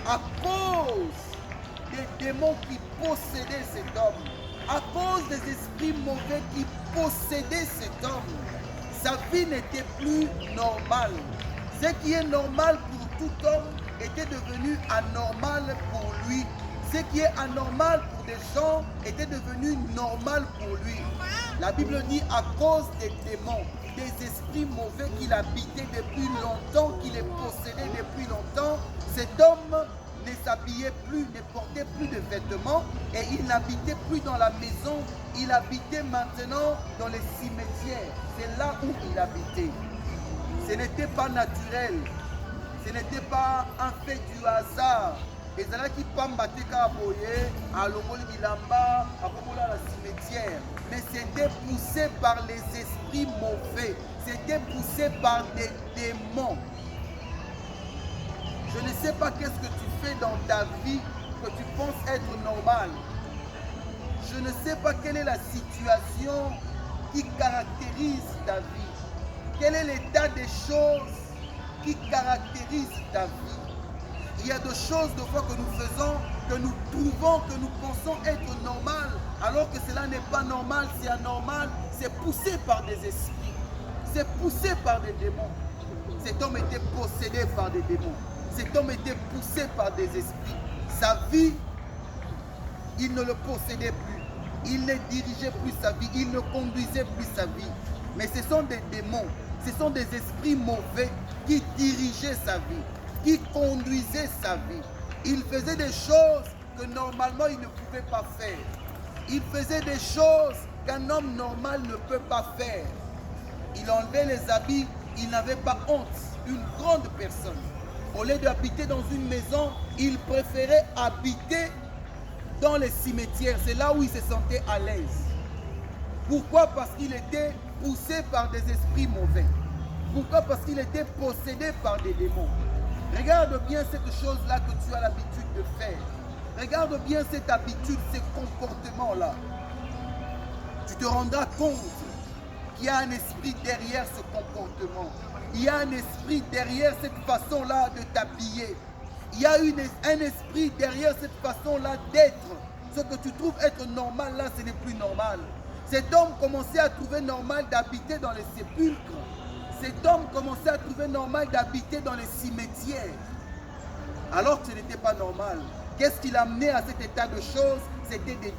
à cause des démons qui possédaient cet homme, à cause des esprits mauvais qui possédaient cet homme, sa vie n'était plus normale. Ce qui est normal pour tout homme était devenu anormal pour lui. Ce qui est anormal pour des gens était devenu normal pour lui. La Bible dit à cause des démons, des esprits mauvais qu'il habitait depuis longtemps, qu'il est possédé depuis longtemps, cet homme ne s'habillait plus, ne portait plus de vêtements et il n'habitait plus dans la maison, il habitait maintenant dans les cimetières. C'est là où il habitait. Ce n'était pas naturel, ce n'était pas un fait du hasard. Ezalaki pamba te ka boye alongoli bilamba akomola la cimetière, mais c'était poussé par les esprits mauvais, c'était poussé par des démons. Je ne sais pas qu'est-ce que tu fais dans ta vie que tu penses être normal. Je ne sais pas quelle est la situation qui caractérise ta vie. Quel est l'état des choses qui caractérise ta vie? Il y a des choses de fois que nous faisons, que nous trouvons, que nous pensons être normal, alors que cela n'est pas normal, c'est anormal, c'est poussé par des esprits, c'est poussé par des démons. Cet homme était possédé par des démons, cet homme était poussé par des esprits. Sa vie, il ne le possédait plus, il ne dirigeait plus sa vie, il ne conduisait plus sa vie. Mais ce sont des démons, ce sont des esprits mauvais qui dirigeaient sa vie, qui conduisait sa vie. Il faisait des choses que normalement il ne pouvait pas faire. Il faisait des choses qu'un homme normal ne peut pas faire. Il enlevait les habits, il n'avait pas honte. Une grande personne. Au lieu d'habiter dans une maison, il préférait habiter dans les cimetières. C'est là où il se sentait à l'aise. Pourquoi? Parce qu'il était poussé par des esprits mauvais. Pourquoi? Parce qu'il était possédé par des démons. Regarde bien cette chose-là que tu as l'habitude de faire. Regarde bien cette habitude, ces comportements-là. Tu te rendras compte qu'il y a un esprit derrière ce comportement. Il y a un esprit derrière cette façon-là de t'habiller. Il y a un esprit derrière cette façon-là d'être. Ce que tu trouves être normal, là, ce n'est plus normal. Cet homme commençait à trouver normal d'habiter dans les sépulcres. Cet homme commençait à trouver normal d'habiter dans les cimetières, alors que ce n'était pas normal. Qu'est-ce qui l'a amené à cet état de choses? C'était des